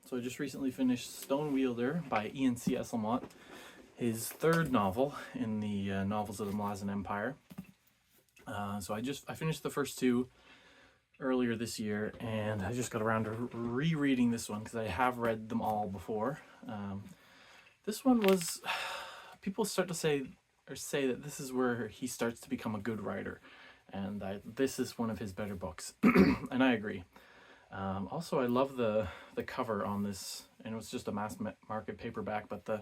So I just recently finished Stonewielder by E.N.C. Esslemont, his third novel in the novels of the Malazan Empire. So I finished the first two earlier this year, and I just got around to rereading this one because I have read them all before. This one was, people start to say that this is where he starts to become a good writer, and this is one of his better books, and I agree. Also, I love the cover on this, and it was just a mass market paperback, but the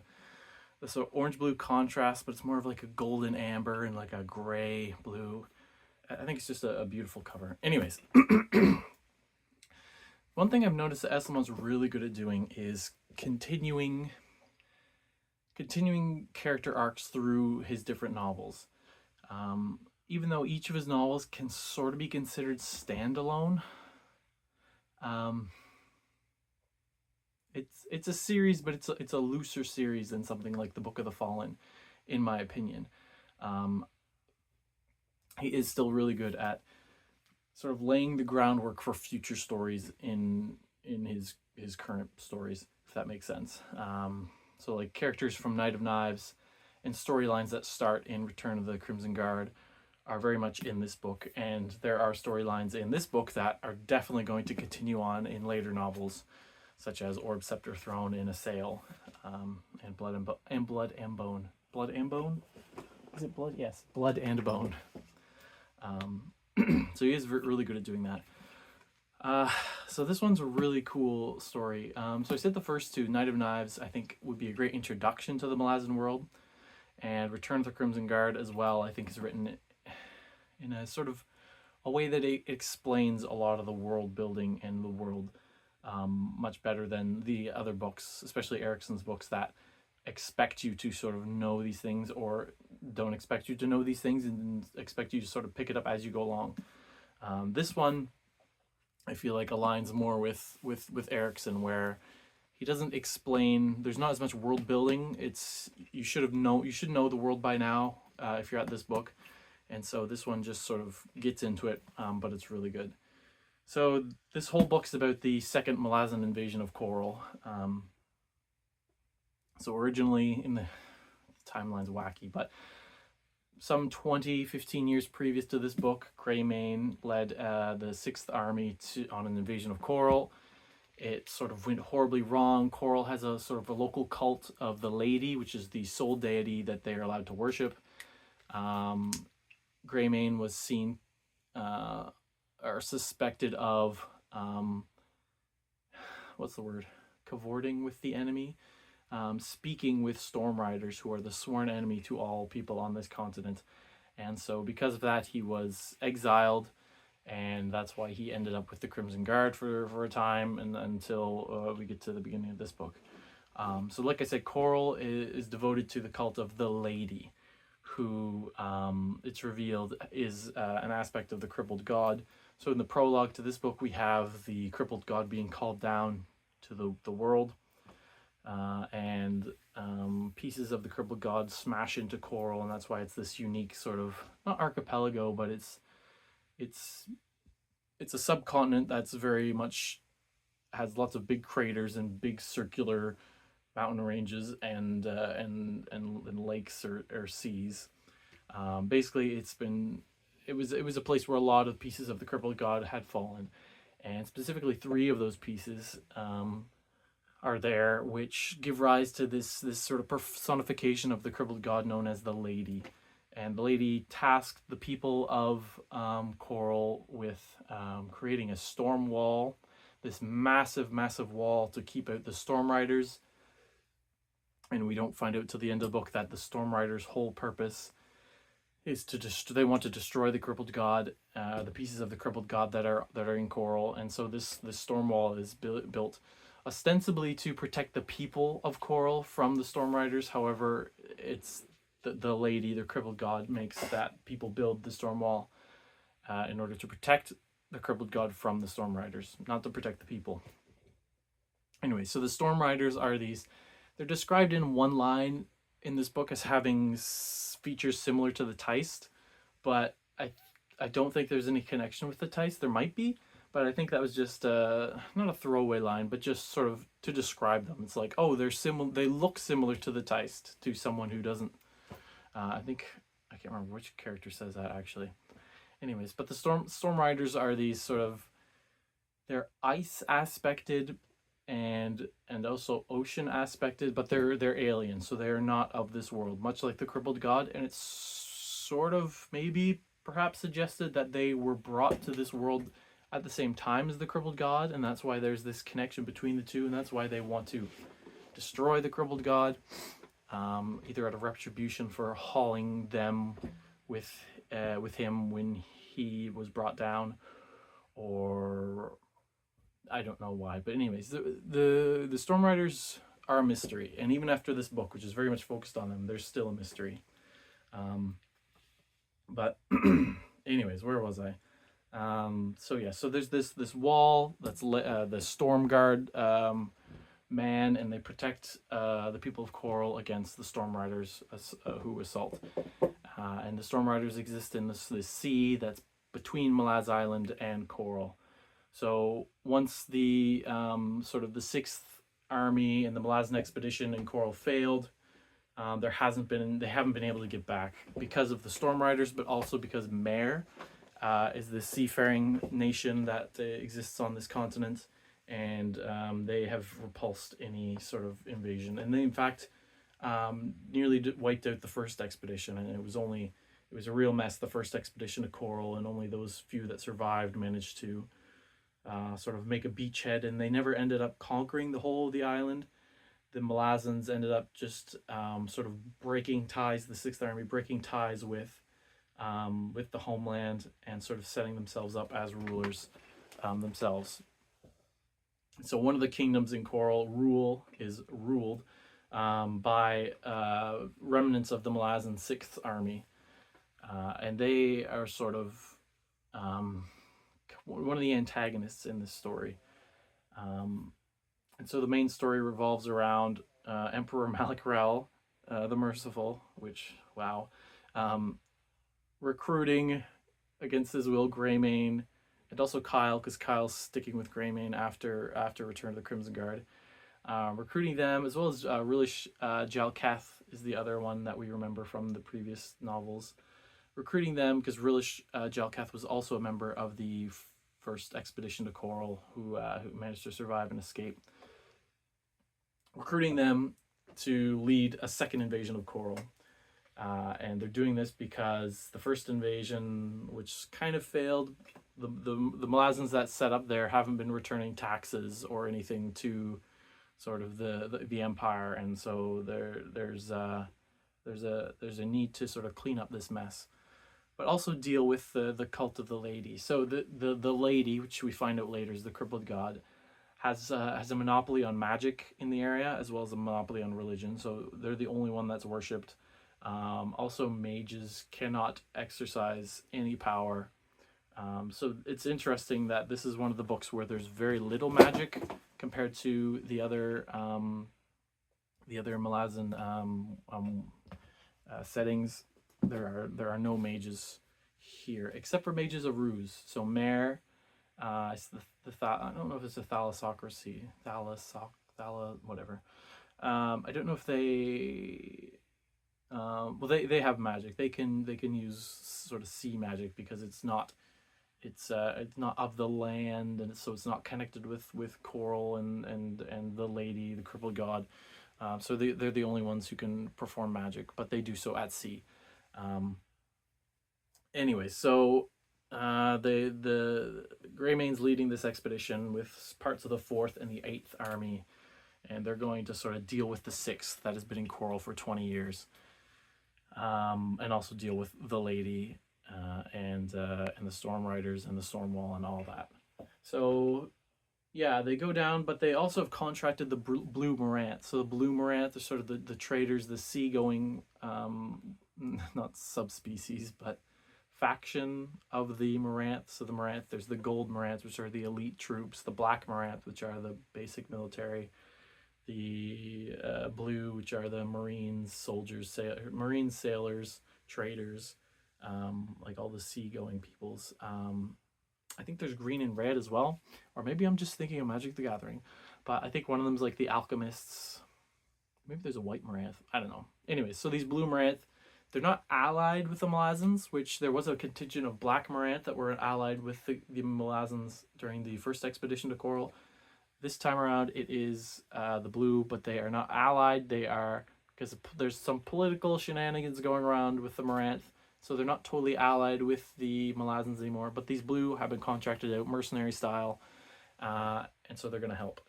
sort of orange blue contrast, but it's more of like a golden amber and like a gray blue. I think it's just a beautiful cover. Anyways, one thing I've noticed that Esslemont's really good at doing is continuing character arcs through his different novels. Even though each of his novels can sort of be considered standalone, it's a series, but it's a looser series than something like the Book of the Fallen, in my opinion. He is still really good at sort of laying the groundwork for future stories in his current stories, if that makes sense. So like characters from Knight of Knives and storylines that start in Return of the Crimson Guard are very much in this book, and there are storylines in this book that are definitely going to continue on in later novels, such as Orb, Scepter, Throne, In Assail, and Blood and Bone. Blood and Bone? Is it Blood? Yes, Blood and Bone. So he is really good at doing that. So this one's a really cool story. So I said the first two, Knight of Knives, I think would be a great introduction to the Malazan world, and Return of the Crimson Guard as well, I think is written in a sort of a way that it explains a lot of the world building and the world much better than the other books, especially Erickson's books that expect you to sort of know these things, or don't expect you to know these things and expect you to sort of pick it up as you go along. This one, I feel like, aligns more with Erickson, where he doesn't explain. There's not as much world building. You should know the world by now if you're at this book, and so this one just sort of gets into it, but it's really good. So this whole book's about the second Malazan invasion of Korel. So originally, in the timeline's wacky, but some 15 years previous to this book, Greymane led the 6th Army on an invasion of Korel. It sort of went horribly wrong. Korel has a sort of a local cult of the Lady, which is the sole deity that they are allowed to worship. Greymane was seen or suspected of what's the word? Cavorting with the enemy. Speaking with storm riders, who are the sworn enemy to all people on this continent. And so because of that, he was exiled, and that's why he ended up with the Crimson Guard for a time, and until we get to the beginning of this book. So like I said, Korel is devoted to the cult of the Lady, who it's revealed is an aspect of the crippled god. So in the prologue to this book, we have the crippled god being called down to the world. And pieces of the crippled god smash into Korel, and that's why it's this unique sort of, not archipelago, but it's a subcontinent that's very much has lots of big craters and big circular mountain ranges and lakes or seas. Basically, it was a place where a lot of pieces of the crippled god had fallen, and specifically 3 of those pieces are there, which give rise to this sort of personification of the crippled god known as the Lady. And the Lady tasked the people of Korel with creating a storm wall, this massive wall to keep out the storm riders. And we don't find out till the end of the book that the storm riders' whole purpose is they want to destroy the crippled god, the pieces of the crippled god that are in Korel. And so this storm wall is built ostensibly to protect the people of Korel from the storm riders. However, it's the Lady, the crippled god, makes that people build the storm wall in order to protect the crippled god from the storm riders, not to protect the people. Anyway, so the storm riders are they're described in one line in this book as having features similar to the Teist, but I don't think there's any connection with the Teist. There might be, but I think that was just not a throwaway line, but just sort of to describe them. It's like, oh, they're similar. They look similar to the Teist, to someone who doesn't. I think I can't remember which character says that actually. Anyways, but the Storm Riders are these sort of, they're ice aspected and also ocean aspected, but they're aliens, so they're not of this world, much like the crippled god. And it's sort of maybe perhaps suggested that they were brought to this world at the same time as the crippled god, and that's why there's this connection between the two, and that's why they want to destroy the crippled god, either out of retribution for hauling them with him when he was brought down, or I don't know why. But anyways, the Storm Riders are a mystery, and even after this book, which is very much focused on them, there's still a mystery. But anyways, where was I? So yeah, so there's this wall that's the Storm Guard man, and they protect the people of Korel against the Storm Riders who assault. And the Storm Riders exist in this sea that's between Malaz Island and Korel. So once the sort of the 6th Army and the Malazan expedition in Korel failed, they haven't been able to get back because of the Storm Riders, but also because Mare is the seafaring nation that exists on this continent, and they have repulsed any sort of invasion. And they, in fact, nearly wiped out the first expedition, and it was a real mess, the first expedition to Korel, and only those few that survived managed to sort of make a beachhead, and they never ended up conquering the whole of the island. The Malazans ended up just sort of breaking ties, the 6th Army breaking ties with the homeland, and sort of setting themselves up as rulers themselves. So one of the kingdoms in Korel is ruled by remnants of the Malazan 6th Army, and they are sort of one of the antagonists in this story. And so the main story revolves around Emperor Malazan the Merciful, which, wow, recruiting against his will Greymane, and also Kyle, because Kyle's sticking with Greymane after Return of the Crimson Guard. Recruiting them, as well as Rilish Jalkath is the other one that we remember from the previous novels. Recruiting them because Rilish Jalkath was also a member of the first expedition to Korel, who managed to survive and escape. Recruiting them to lead a second invasion of Korel. And they're doing this because the first invasion, which kind of failed, the Malazans that set up there haven't been returning taxes or anything to sort of the empire, and so there's a need to sort of clean up this mess, but also deal with the cult of the lady. So the lady, which we find out later is the crippled god, has a monopoly on magic in the area, as well as a monopoly on religion. So they're the only one that's worshipped. Also, mages cannot exercise any power. So it's interesting that this is one of the books where there's very little magic compared to the other Malazan settings. There are no mages here except for mages of ruse. So Mare, it's I don't know if it's a thalassocracy, whatever. I don't know if they. Well, they have magic. They can use sort of sea magic because it's not of the land, and so it's not connected with Korel and the lady, the crippled god. So they're the only ones who can perform magic, but they do so at sea. Anyway, so the Greymane's leading this expedition with parts of the 4th and the 8th Army, and they're going to sort of deal with the 6th that has been in Korel for 20 years. And also deal with the lady and the Storm Riders and the Storm Wall and all that. So yeah, they go down, but they also have contracted the Blue Morant. So the Blue Morant are sort of the traders, the seagoing, not subspecies, but faction of the Morant. So the Morant, there's the Gold Morant, which are the elite troops, the Black Morant, which are the basic military, the blue, which are the Marines, soldiers, Marines, sailors, traders, like all the seagoing peoples. I think there's green and red as well, or maybe I'm just thinking of Magic the Gathering. But I think one of them is like the Alchemists. Maybe there's a white Moranth. I don't know. Anyways, so these blue Moranth, they're not allied with the Malazans, which there was a contingent of black Moranth that were allied with the Malazans during the first expedition to Korel. This time around, it is the blue, but they are not allied. They are, because there's some political shenanigans going around with the Moranth, so they're not totally allied with the Malazans anymore. But these blue have been contracted out, mercenary style, and so they're going to help.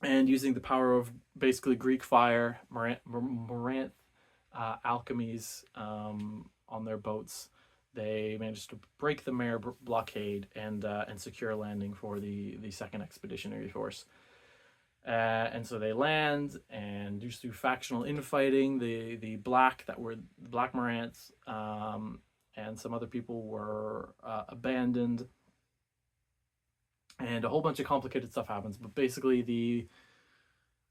And using the power of basically Greek fire, Moranth alchemies on their boats, they managed to break the Mare blockade and secure a landing for the second expeditionary force. And so they land, and just through factional infighting, the black Moranths and some other people were abandoned, and a whole bunch of complicated stuff happens. But basically, the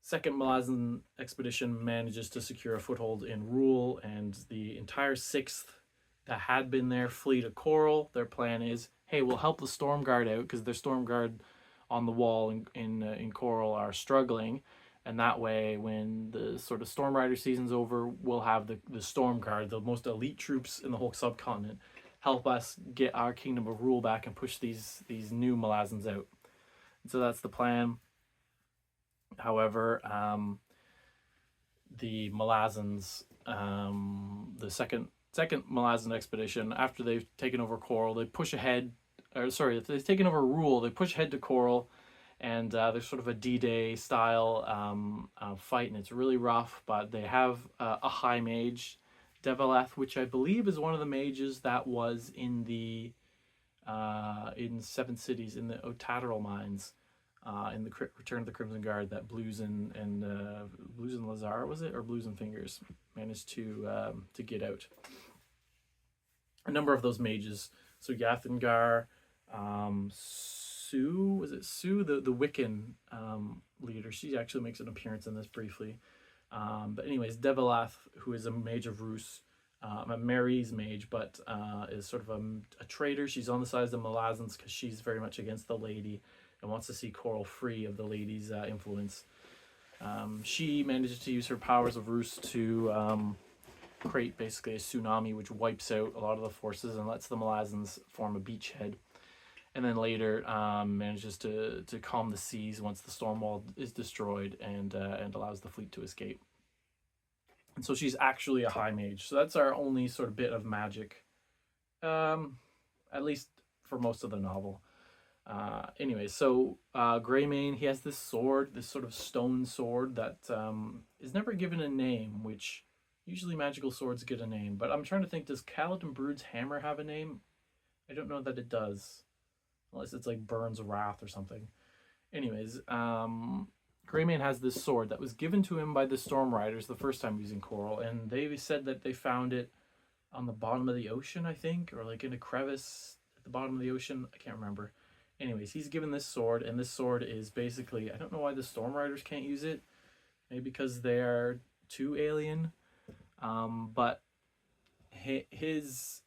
second Malazan expedition manages to secure a foothold in Rule, and the entire 6th that had been there flee to Korel. Their plan is, hey, we'll help the Storm Guard out, because their Storm Guard on the wall in Korel are struggling, and that way, when the sort of Storm Rider season's over, we'll have the Storm Guard, the most elite troops in the whole subcontinent, help us get our Kingdom of Rule back and push these new Malazans out. And so that's the plan. However, the Malazans, the second Malazan expedition, after they've taken over Korel, they push ahead. If they've taken over Rule, they push ahead to Korel, and there's sort of a D-Day style fight, and it's really rough. But they have a high mage, Devileth, which I believe is one of the mages that was in the in Seven Cities in the Otateral mines. In the Return of the Crimson Guard, that Blues and Lazar, was it, or Blues and Fingers managed to get out. A number of those mages, so Yathengar, Sue, the Wiccan leader, she actually makes an appearance in this briefly. But anyways, Devilath, who is a mage of Rus, a Mary's mage, but is sort of a traitor. She's on the side of the Malazans because she's very much against the lady and wants to see Korel free of the lady's influence. She manages to use her powers of Rus to create basically a tsunami which wipes out a lot of the forces and lets the Malazans form a beachhead. And then later manages to calm the seas once the storm wall is destroyed and allows the fleet to escape. And so she's actually a high mage. So that's our only sort of bit of magic, at least for most of the novel. Anyway, so Greymane, he has this sword, this sort of stone sword that is never given a name, which usually magical swords get a name. But I'm trying to think, does Kaladin Brood's hammer have a name? I don't know that it does, unless it's like Burn's Wrath or something. Anyways, Greymane has this sword that was given to him by the Storm Riders the first time using Korel, and they said that they found it on the bottom of the ocean, I think, or like in a crevice at the bottom of the ocean. I can't remember. Anyways, he's given this sword, and this sword is basically, I don't know why the Storm Riders can't use it. Maybe because they're too alien. But his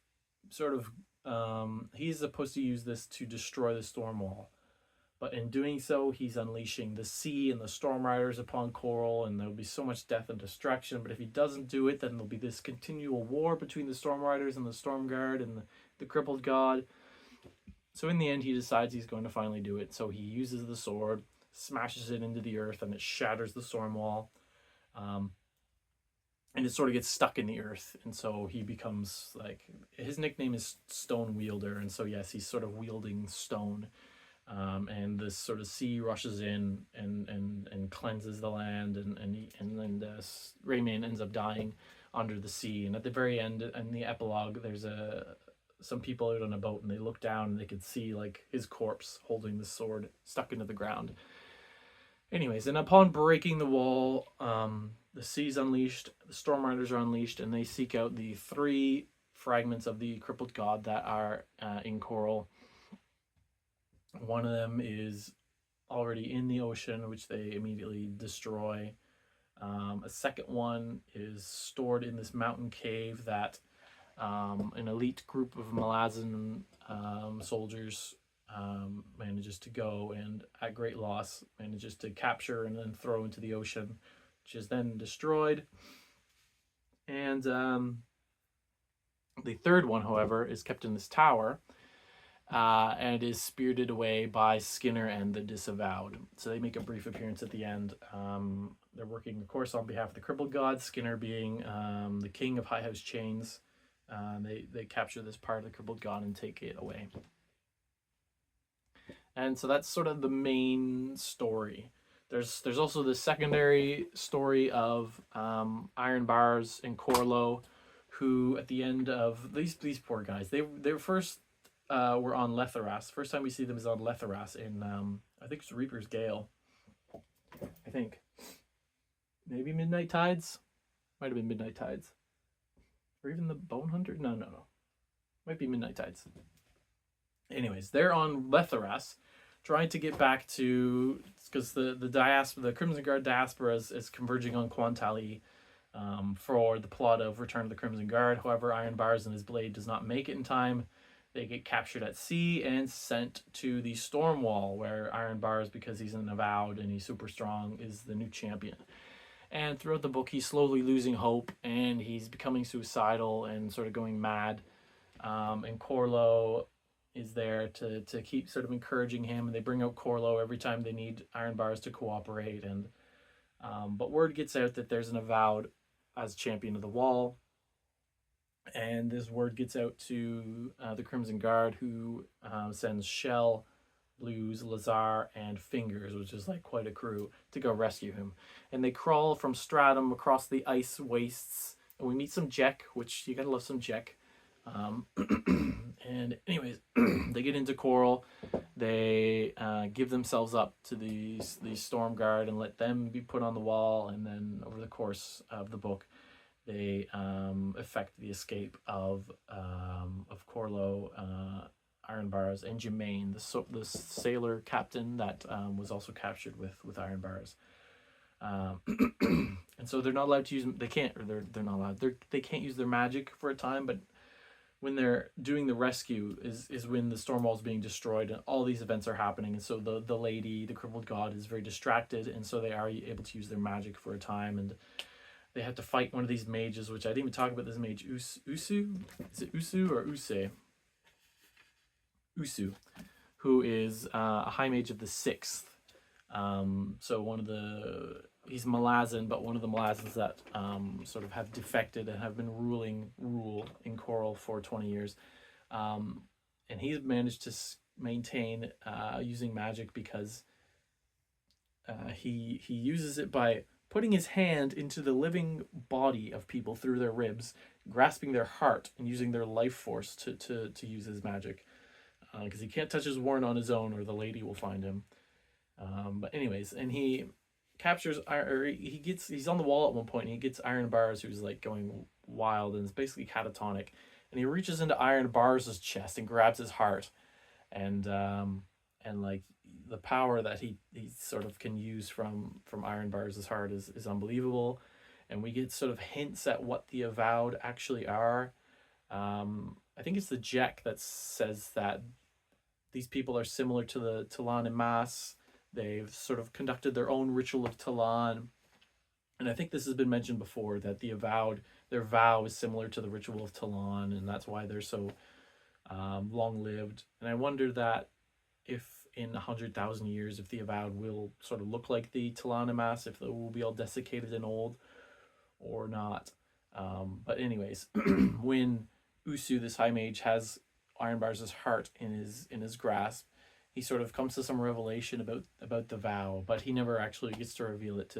sort of, he's supposed to use this to destroy the storm wall. But in doing so, he's unleashing the sea and the Storm Riders upon Korel, and there'll be so much death and destruction. But if he doesn't do it, then there'll be this continual war between the Storm Riders and the Storm Guard and the crippled god. So in the end, he decides he's going to finally do it. So he uses the sword, smashes it into the earth, and it shatters the storm wall. And it sort of gets stuck in the earth. And so he becomes like, his nickname is Stonewielder. And so yes, he's sort of wielding stone. And this sort of sea rushes in and cleanses the land. And then Greymane ends up dying under the sea. And at the very end, in the epilogue, there's some people out on a boat, and they look down and they could see like his corpse holding the sword stuck into the ground. Anyways, and upon breaking the wall, the sea's unleashed, the Storm Riders are unleashed, and they seek out the 3 fragments of the crippled god that are in Korel. One of them is already in the ocean, which they immediately destroy. A second one is stored in this mountain cave that an elite group of Malazan soldiers manages to go and, at great loss, manages to capture and then throw into the ocean, which is then destroyed. And the third one, however, is kept in this tower and is spirited away by Skinner and the Disavowed. So they make a brief appearance at the end. They're working, of course, on behalf of the crippled god, Skinner being the king of High House Chains. They capture this part of the crippled god and take it away. And so that's sort of the main story. There's also the secondary story of Iron Bars and Korel, who at the end of these poor guys, they were first were on Letharas. First time we see them is on Letharas in I think it's Reaper's Gale. I think maybe Midnight Tides, might have been Midnight Tides, or even the Bone Hunter. No, might be Midnight Tides. Anyways, they're on Letharas, trying to get back to, because the Crimson Guard diaspora is converging on Quantali for the plot of Return of the Crimson Guard. However, Iron Bars and his blade does not make it in time. They get captured at sea and sent to the Storm Wall, where Iron Bars, because he's an avowed and he's super strong, is the new champion. And throughout the book, he's slowly losing hope, and he's becoming suicidal and sort of going mad. And Korel is there to keep sort of encouraging him, and they bring out Korel every time they need Iron Bars to cooperate. And but word gets out that there's an avowed as champion of the wall, and this word gets out to the Crimson Guard, who sends Shell, Blues, Lazar, and Fingers, which is like quite a crew, to go rescue him. And they crawl from Stratum across the ice wastes, and we meet some Jek, which you gotta love some Jek. And anyways, they get into Korel. They give themselves up to these Storm Guard and let them be put on the wall. And then over the course of the book, they effect the escape of Korel, Iron Bars, and Jermaine, the sailor captain that was also captured with Iron Bars. And so they're not allowed to use. They can't. Or they're not allowed. They can't use their magic for a time, but when they're doing the rescue is when the storm wall is being destroyed and all these events are happening. And so the lady, the crippled god, is very distracted, and so they are able to use their magic for a time. And they have to fight one of these mages, which I didn't even talk about this mage, Usu? Is it Usu or Use? Usu, who is a high mage of the 6th. So he's Malazan, but one of the Malazans that sort of have defected and have been rule in Korel for 20 years. And he's managed to maintain using magic because he uses it by putting his hand into the living body of people through their ribs, grasping their heart, and using their life force to use his magic. Because he can't touch his warren on his own, or the lady will find him. But anyways, and he captures, or he's on the wall at one point, and he gets Iron Bars, who's like going wild and is basically catatonic, and he reaches into Iron Bars' chest and grabs his heart, and like the power that he sort of can use from Iron Bars' heart is unbelievable. And we get sort of hints at what the Avowed actually are. I think it's the Jek that says that these people are similar to the Talon and Mass. They've sort of conducted their own ritual of Talon. And I think this has been mentioned before, that the Avowed, their vow is similar to the ritual of Talon, and that's why they're so long-lived. And I wonder that if in 100,000 years, if the Avowed will sort of look like the Talon and Mass, if they will be all desiccated and old or not. But anyways, when Usu, this high mage, has Iron Bars' heart in his grasp, he sort of comes to some revelation about the vow, but he never actually gets to reveal it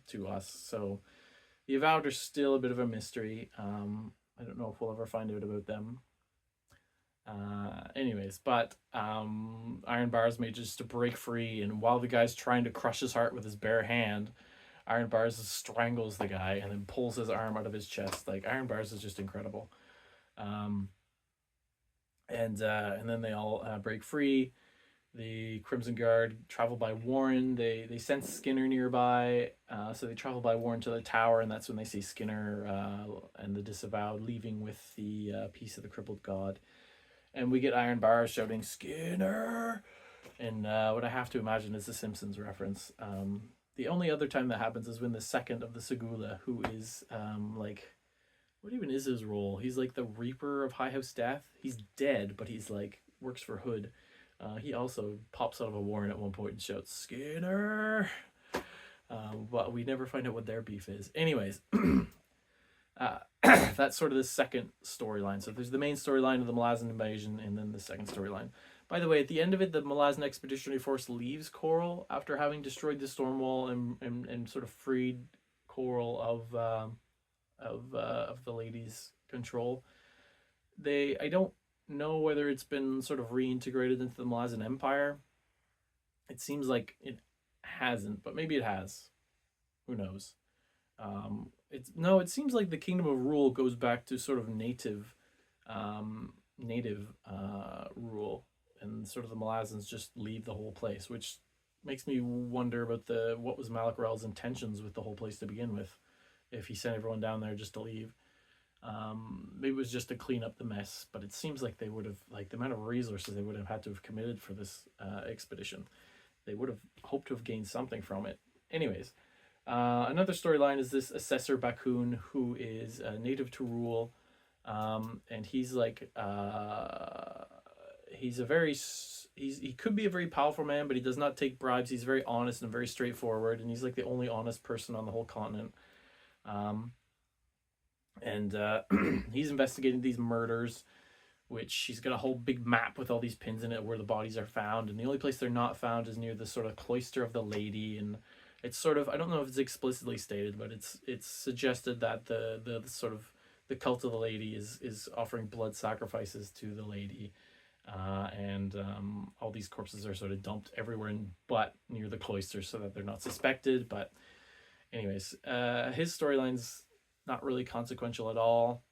to us. So the Avowed are still a bit of a mystery. I don't know if we'll ever find out about them. Anyways, but Iron Bars manages to break free, and while the guy's trying to crush his heart with his bare hand, Iron Bars strangles the guy and then pulls his arm out of his chest. Like, Iron Bars is just incredible. And then they all break free. The Crimson Guard travel by Warren. They sense Skinner nearby, so they travel by Warren to the tower, and that's when they see Skinner and the Disavowed leaving with the piece of the crippled god. And we get Iron Bar shouting Skinner, and what I have to imagine is the Simpsons reference. The only other time that happens is when the second of the Segula, who is like, what even is his role? He's like the Reaper of High House Death. He's dead, but he's like works for Hood. He also pops out of a warren at one point and shouts Skinner, but we never find out what their beef is. Anyways, that's sort of the second storyline. So there's the main storyline of the Malazan invasion, and then the second storyline. By the way, at the end of it, the Malazan Expeditionary Force leaves Korel after having destroyed the Stormwall and sort of freed Korel of the lady's control. I don't know whether it's been sort of reintegrated into the Malazan Empire. It seems like it hasn't, but maybe it has. Who knows? It seems like the Kingdom of Rule goes back to sort of native rule, and sort of the Malazans just leave the whole place, which makes me wonder about what was Malak Rel's intentions with the whole place to begin with, if he sent everyone down there just to leave. Maybe it was just to clean up the mess, but it seems like they would have, like the amount of resources they would have had to have committed for this expedition, they would have hoped to have gained something from it. Anyways, another storyline is this Assessor Bakun, who is native to Rule, and he's like he could be a very powerful man, but he does not take bribes. He's very honest and very straightforward, and he's like the only honest person on the whole continent. And he's investigating these murders, which he's got a whole big map with all these pins in it where the bodies are found, and the only place they're not found is near the sort of cloister of the lady. And it's sort of, I don't know if it's explicitly stated, but it's suggested that the sort of the cult of the lady is offering blood sacrifices to the lady, and all these corpses are sort of dumped everywhere but near the cloister so that they're not suspected. But anyways, his storyline's not really consequential at all.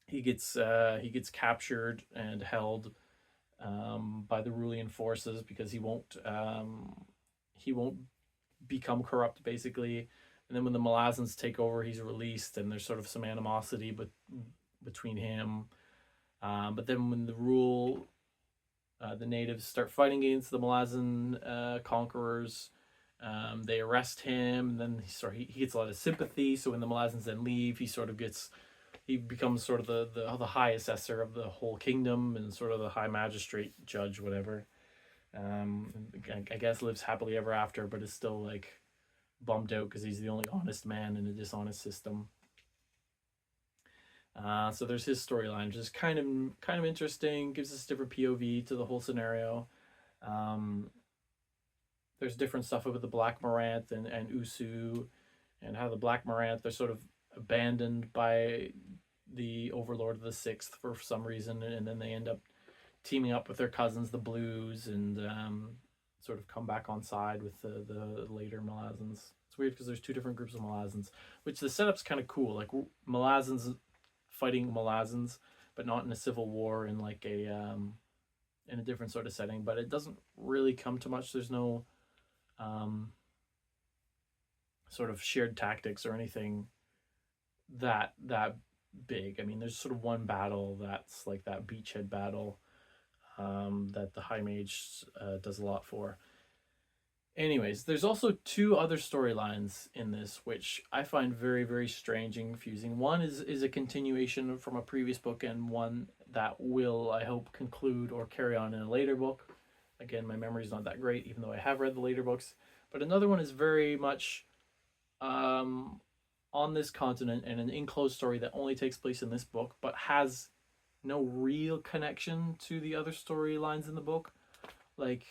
He gets captured and held by the Rulian forces because he won't become corrupt, basically. And then when the Malazans take over, he's released, and there's sort of some animosity between him. But then when the natives start fighting against the Malazan conquerors, they arrest him, and then he gets a lot of sympathy. So when the Malazans then leave, he becomes sort of the high assessor of the whole kingdom and sort of the high magistrate, judge, whatever. I guess lives happily ever after, but is still like bummed out because he's the only honest man in a dishonest system. So there's his storyline, which is kind of interesting. Gives us different POV to the whole scenario. There's different stuff about the Black Moranth and Usu, and how the Black Moranth are sort of abandoned by the Overlord of the Sixth for some reason, and then they end up teaming up with their cousins, the Blues, and sort of come back on side with the later Malazans. It's weird because there's two different groups of Malazans, which the setup's kind of cool. Like Malazans fighting Malazans, but not in a civil war, in like in a different sort of setting. But it doesn't really come to much. There's no sort of shared tactics or anything that big. I mean, there's sort of one battle that's like that beachhead battle that the High Mage does a lot for. Anyways, there's also two other storylines in this which I find very, very strange and confusing. One is a continuation from a previous book, and one that will, I hope, conclude or carry on in a later book. Again, my memory's not that great, even though I have read the later books. But another one is very much on this continent, and an enclosed story that only takes place in this book, but has no real connection to the other storylines in the book. Like,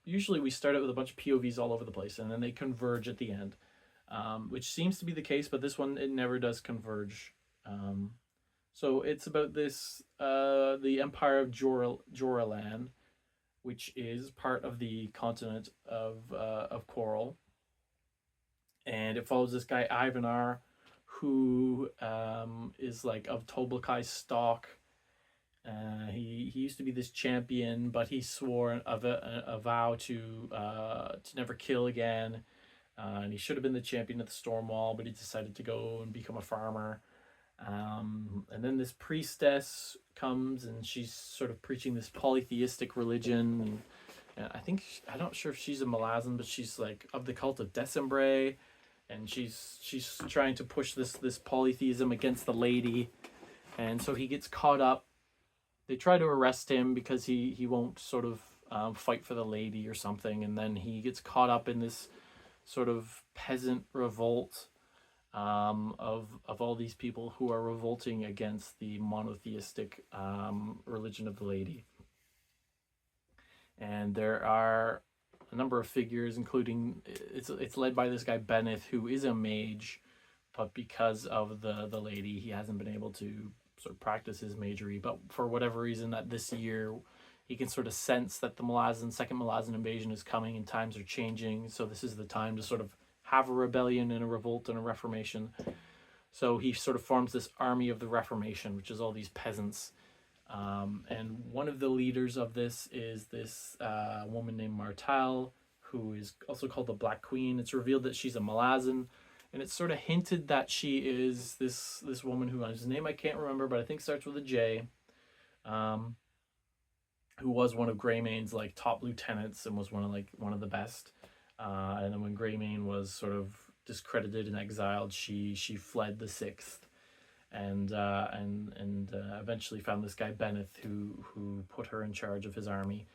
usually we start out with a bunch of POVs all over the place, and then they converge at the end, which seems to be the case, but this one, it never does converge. So it's about this, the Empire of Joralan, which is part of the continent of Korel. And it follows this guy, Ivanar, who is like of Toblakai stock, He used to be this champion, but he swore a vow to never kill again. And he should have been the champion of the Stormwall, but he decided to go and become a farmer. And then this priestess comes, and she's sort of preaching this polytheistic religion. And I'm not sure if she's a Malazan, but she's like of the cult of December, and she's trying to push this polytheism against the lady. And so he gets caught up. They try to arrest him because he won't sort of fight for the lady or something, and then he gets caught up in this sort of peasant revolt of all these people who are revolting against the monotheistic religion of the lady. And there are a number of figures, including it's led by this guy Benneth, who is a mage, but because of the lady, he hasn't been able to sort of practice his magery. But for whatever reason, that this year he can sort of sense that the second Malazan invasion is coming and times are changing. So this is the time to sort of have a rebellion and a revolt and a reformation. So he sort of forms this army of the Reformation, which is all these peasants. And one of the leaders of this is this woman named Martel, who is also called the Black Queen. It's revealed that she's a Malazan, and it's sort of hinted that she is this woman whose name I can't remember, but I think starts with a J, who was one of Greymane's like top lieutenants and was one of the best. And then when Greymane was sort of discredited and exiled, she fled the Sixth, and eventually found this guy Benneth who put her in charge of his army.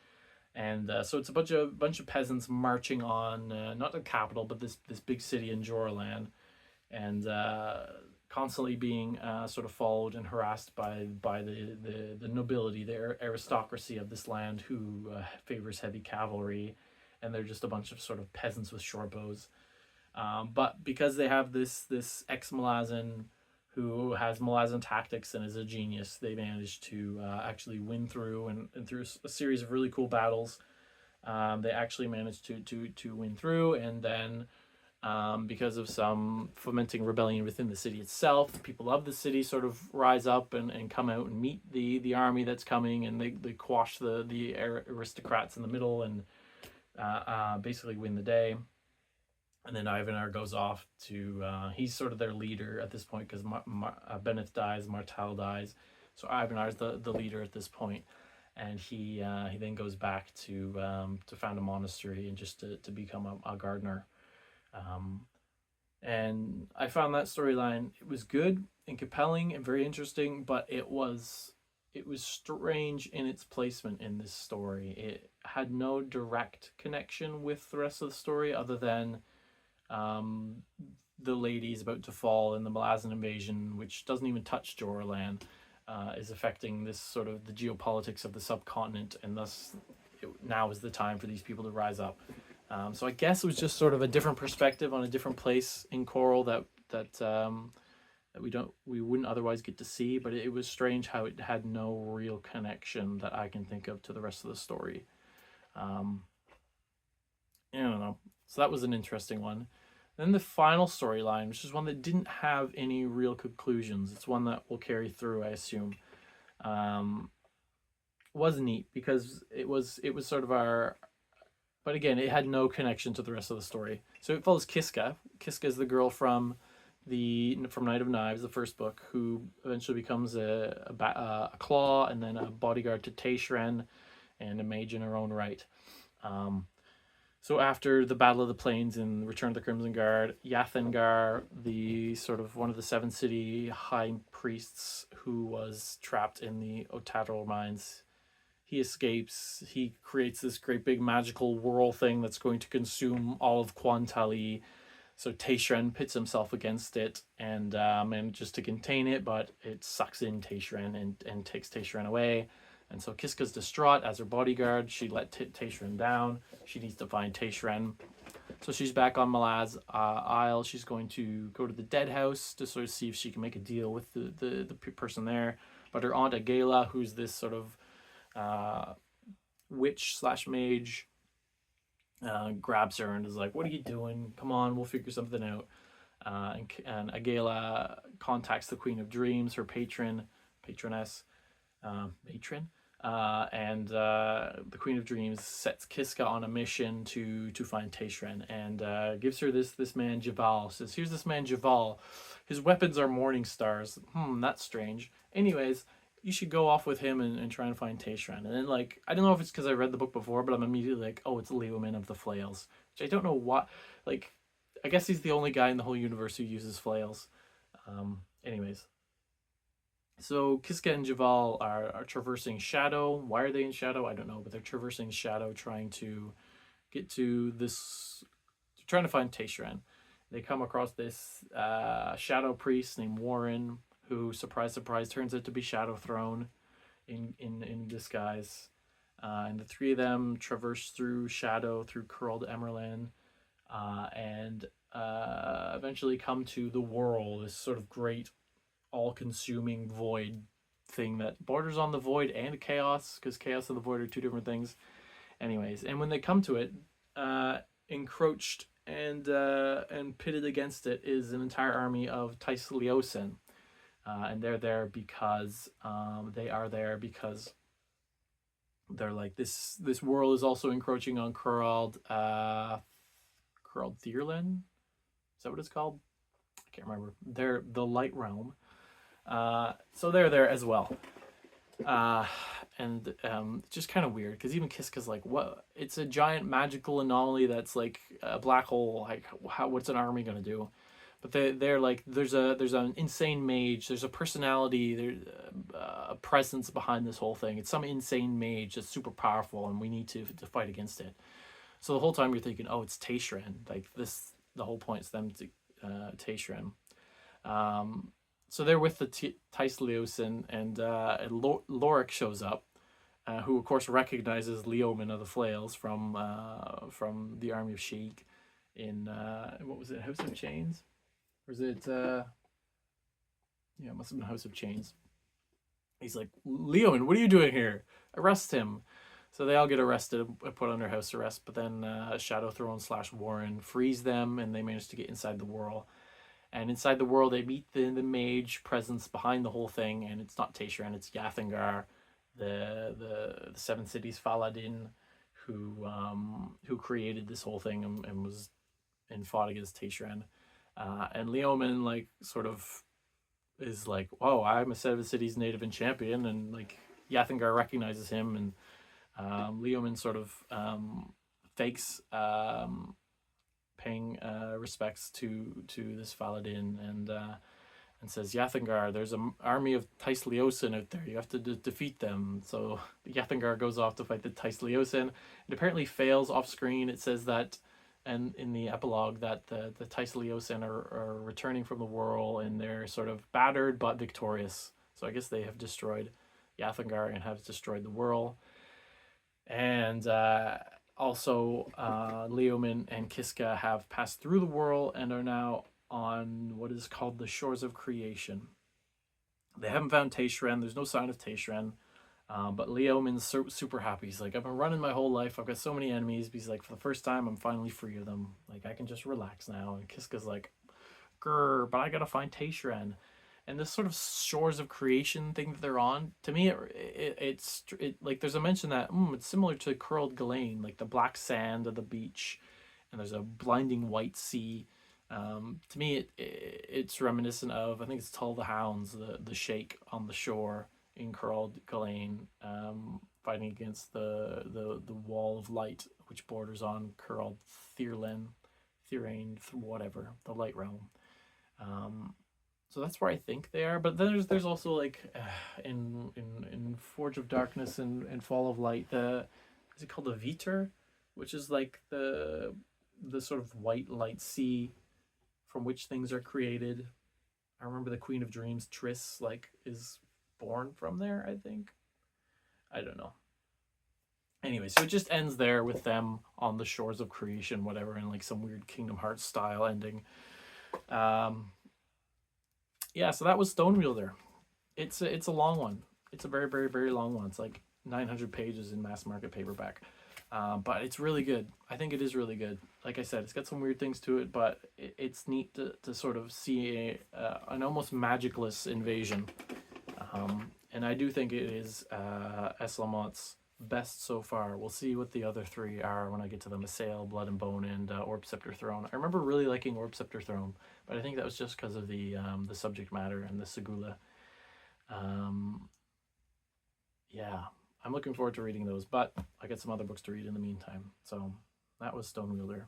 And so it's a bunch of peasants marching on not the capital, but this big city in Joralan, and constantly being sort of followed and harassed by the nobility, the aristocracy of this land, who favors heavy cavalry, and they're just a bunch of sort of peasants with short bows. But because they have this ex-Malazan who has Malazan tactics and is a genius, they managed to actually win through, and through a series of really cool battles, they actually managed to win through. And then because of some fomenting rebellion within the city itself, people of the city sort of rise up and come out and meet the army that's coming, and they quash the aristocrats in the middle and basically win the day. And then Ivanar goes off to he's sort of their leader at this point, because Benneth dies, Martel dies, so Ivanar's the leader at this point. And he then goes back to found a monastery and just to become a gardener. And I found that storyline, it was good and compelling and very interesting, but it was strange in its placement in this story. It had no direct connection with the rest of the story, other than the lady is about to fall, and the Malazan invasion, which doesn't even touch Joralan, is affecting this sort of the geopolitics of the subcontinent, and thus now is the time for these people to rise up. So I guess it was just sort of a different perspective on a different place in Korel that we wouldn't otherwise get to see, but it was strange how it had no real connection that I can think of to the rest of the story. I don't know. So that was an interesting one. Then the final storyline, which is one that didn't have any real conclusions. It's one that will carry through, I assume. Was neat because it was sort of our, but again, it had no connection to the rest of the story. So it follows Kiska. Kiska is the girl from Night of Knives, the first book, who eventually becomes a claw, and then a bodyguard to Taishren, and a mage in her own right. So after the Battle of the Plains in Return of the Crimson Guard, Yathengar, the sort of one of the Seven City high priests who was trapped in the Otadal mines, he escapes. He creates this great big magical whirl thing that's going to consume all of Kwantali. So Taishren pits himself against it and manages to contain it, but it sucks in Taishren and takes Taishren away. And so Kiska's distraught as her bodyguard. She let Taishren down. She needs to find Taishren. So she's back on Malaz Isle. She's going to go to the Dead House to sort of see if she can make a deal with the person there. But her aunt Agela, who's this sort of witch/mage, grabs her and is like, "What are you doing? Come on, we'll figure something out." And Agela contacts the Queen of Dreams, her patroness, matron. And the Queen of Dreams sets Kiska on a mission to find Taishren, and gives her this man Javal. Says, "Here's this man Javal. His weapons are morning stars." That's strange. Anyways, you should go off with him and try and find Taishren. And then, like, I don't know if it's because I read the book before, but I'm immediately like, oh, it's Leomin of the Flails, which I don't know what. Like, I guess he's the only guy in the whole universe who uses flails. Anyways. So Kiska and Javal are traversing Shadow. Why are they in Shadow? I don't know, but they're traversing Shadow, trying to get to this, trying to find Taishren. They come across this Shadow priest named Warren, who, surprise, surprise, turns out to be Shadow Throne in disguise. And the three of them traverse through Shadow, through Korel to Emerlin, and eventually come to the Whirl, this sort of great all-consuming void thing that borders on the void and chaos, because chaos and the void are two different things. Anyways, and when they come to it, encroached and pitted against it is an entire army of Tysliosin, and they're there because they're like, this world is also encroaching on Korel Thierlin. Is that what it's called? I can't remember. They're the Light Realm. So they're there as well. And just kind of weird, because even Kiska's like, what? It's a giant magical anomaly that's like a black hole. Like, what's an army gonna do? But they're like, there's an insane mage. There's a personality. There's a presence behind this whole thing. It's some insane mage that's super powerful, and we need to fight against it. So the whole time you're thinking, oh, it's Taishren. Like this, the whole point is them to Taishren. So they're with the Tysliosin, and Lorik shows up, who of course recognizes Leomin of the Flails from the army of Sheik in what was it, House of Chains? Or is it it must have been House of Chains. He's like, Leomin, what are you doing here? Arrest him. So they all get arrested, put under house arrest, but then Shadow Throne / Warren frees them, and they manage to get inside the Whirl. And inside the Whirl, they meet the mage presence behind the whole thing, and it's not Taishren, it's Yathengar, the Seven Cities Faladin, who created this whole thing and fought against Taishren. And Leomin, like, sort of is like, whoa, I'm a Seven Cities native and champion, and like Yathengar recognizes him, and Leomin sort of fakes paying respects to this Faladin, and says, Yathengar, there's an army of Tysliosin out there. You have to defeat them. So Yathengar goes off to fight the Tysliosin. It apparently fails off screen. It says that, and in the epilogue, that the Tysliosin are returning from the Whirl, and they're sort of battered but victorious. So I guess they have destroyed Yathengar and have destroyed the Whirl. And also, Leomin and Kiska have passed through the Whirl and are now on what is called the Shores of Creation. They haven't found Taishren. There's no sign of Taishren. But Leomin's super happy. He's like, I've been running my whole life. I've got so many enemies. But he's like, for the first time, I'm finally free of them. Like, I can just relax now. And Kiska's like, grr, but I gotta find Taishren. And this sort of Shores of Creation thing that they're on, to me, it's like, there's a mention that it's similar to Curled Ghislaine, like the black sand of the beach, and there's a blinding white sea. To me, it's reminiscent of, I think it's Tull the Hounds, the Sheik on the shore in Curled Ghislaine, fighting against the wall of light, which borders on Korel Thierlin, whatever, the Light Realm. So that's where I think they are. But then there's also, like, in Forge of Darkness and Fall of Light, is it called the Viter, which is like the sort of white light sea from which things are created. I remember the Queen of Dreams, Triss, like, is born from there, I think. I don't know. Anyway, so it just ends there with them on the shores of creation, whatever, and like some weird Kingdom Hearts style ending. Yeah, so that was Stonewielder. It's a long one. It's a very, very, very long one. It's like 900 pages in mass market paperback. But it's really good. I think it is really good. Like I said, it's got some weird things to it, but it's neat to sort of see an almost magicless invasion. And I do think it is Esslemont's best so far. We'll see what the other three are when I get to them: Assail, Blood and Bone, and Orb Scepter Throne. I remember really liking Orb Scepter Throne, but I think that was just because of the subject matter and the Segula. Yeah, I'm looking forward to reading those, but I got some other books to read in the meantime. So that was Stonewielder.